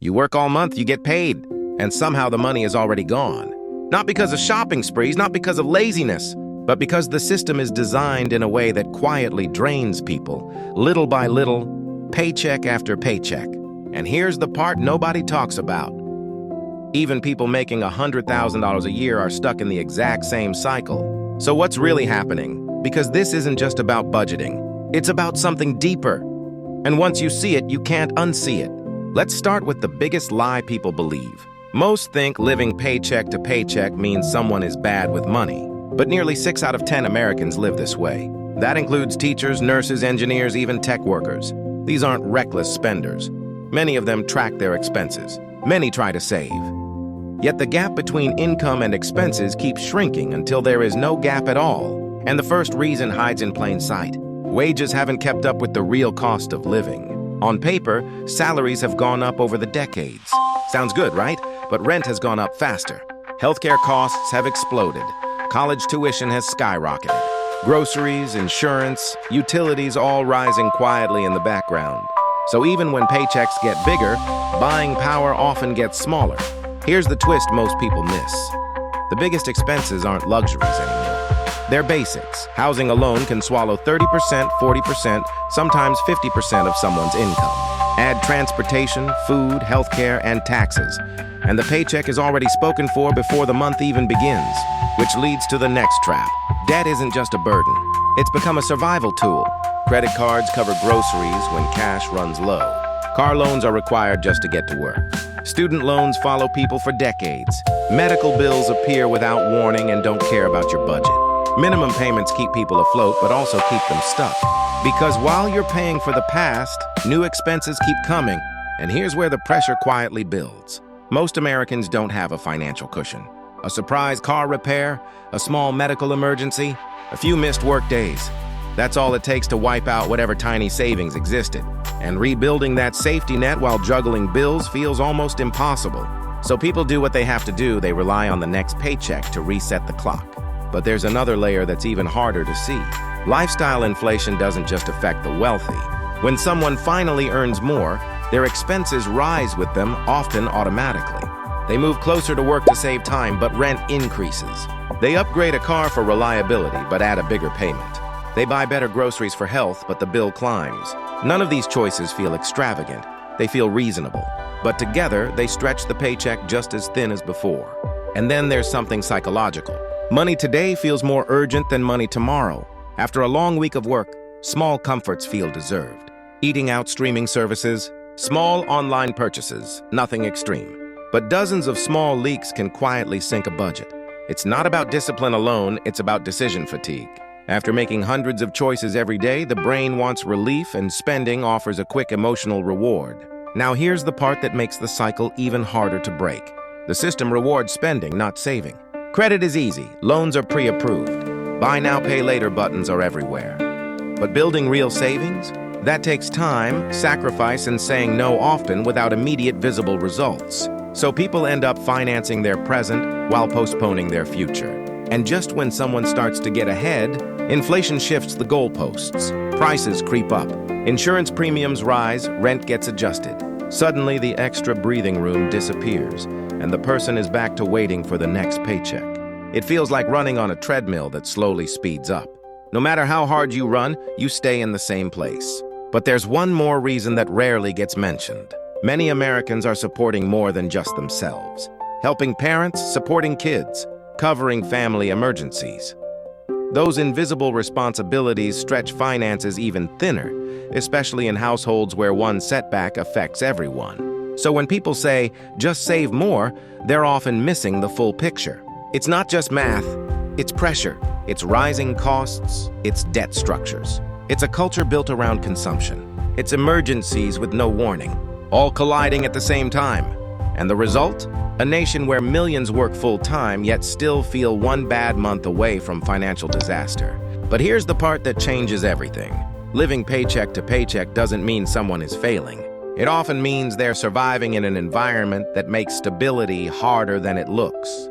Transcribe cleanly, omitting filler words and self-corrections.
You work all month, you get paid, and somehow the money is already gone. Not because of shopping sprees, not because of laziness, but because the system is designed in a way that quietly drains people, little by little, paycheck after paycheck. And here's the part nobody talks about. Even people making $100,000 a year are stuck in the exact same cycle. So what's really happening? Because this isn't just about budgeting. It's about something deeper. And once you see it, you can't unsee it. Let's start with the biggest lie people believe. Most think living paycheck to paycheck means someone is bad with money. But nearly 6 out of 10 Americans live this way. That includes teachers, nurses, engineers, even tech workers. These aren't reckless spenders. Many of them track their expenses. Many try to save. Yet the gap between income and expenses keeps shrinking until there is no gap at all. And the first reason hides in plain sight. Wages haven't kept up with the real cost of living. On paper, salaries have gone up over the decades. Sounds good, right? But rent has gone up faster. Healthcare costs have exploded. College tuition has skyrocketed. Groceries, insurance, utilities all rising quietly in the background. So even when paychecks get bigger, buying power often gets smaller. Here's the twist most people miss. The biggest expenses aren't luxuries anymore. They're basics. Housing alone can swallow 30%, 40%, sometimes 50% of someone's income. Add transportation, food, healthcare, and taxes. And the paycheck is already spoken for before the month even begins, which leads to the next trap. Debt isn't just a burden. It's become a survival tool. Credit cards cover groceries when cash runs low. Car loans are required just to get to work. Student loans follow people for decades. Medical bills appear without warning and don't care about your budget. Minimum payments keep people afloat, but also keep them stuck. Because while you're paying for the past, new expenses keep coming, and here's where the pressure quietly builds. Most Americans don't have a financial cushion. A surprise car repair, a small medical emergency, a few missed work days. That's all it takes to wipe out whatever tiny savings existed. And rebuilding that safety net while juggling bills feels almost impossible. So people do what they have to do. They rely on the next paycheck to reset the clock. But there's another layer that's even harder to see. Lifestyle inflation doesn't just affect the wealthy. When someone finally earns more, their expenses rise with them, often automatically. They move closer to work to save time, but rent increases. They upgrade a car for reliability, but add a bigger payment. They buy better groceries for health, but the bill climbs. None of these choices feel extravagant. They feel reasonable. But together, they stretch the paycheck just as thin as before. And then there's something psychological. Money today feels more urgent than money tomorrow. After a long week of work, small comforts feel deserved. Eating out, streaming services, small online purchases, nothing extreme. But dozens of small leaks can quietly sink a budget. It's not about discipline alone, it's about decision fatigue. After making hundreds of choices every day, the brain wants relief, and spending offers a quick emotional reward. Now here's the part that makes the cycle even harder to break. The system rewards spending, not saving. Credit is easy, loans are pre-approved. Buy now, pay later buttons are everywhere. But building real savings? That takes time, sacrifice, and saying no often without immediate visible results. So people end up financing their present while postponing their future. And just when someone starts to get ahead, inflation shifts the goalposts. Prices creep up. Insurance premiums rise, rent gets adjusted. Suddenly, the extra breathing room disappears, and the person is back to waiting for the next paycheck. It feels like running on a treadmill that slowly speeds up. No matter how hard you run, you stay in the same place. But there's one more reason that rarely gets mentioned. Many Americans are supporting more than just themselves. Helping parents, supporting kids, covering family emergencies. Those invisible responsibilities stretch finances even thinner, especially in households where one setback affects everyone. So when people say, just save more, they're often missing the full picture. It's not just math, it's pressure, it's rising costs, it's debt structures. It's a culture built around consumption. It's emergencies with no warning, all colliding at the same time. And the result? A nation where millions work full-time yet still feel one bad month away from financial disaster. But here's the part that changes everything. Living paycheck to paycheck doesn't mean someone is failing. It often means they're surviving in an environment that makes stability harder than it looks.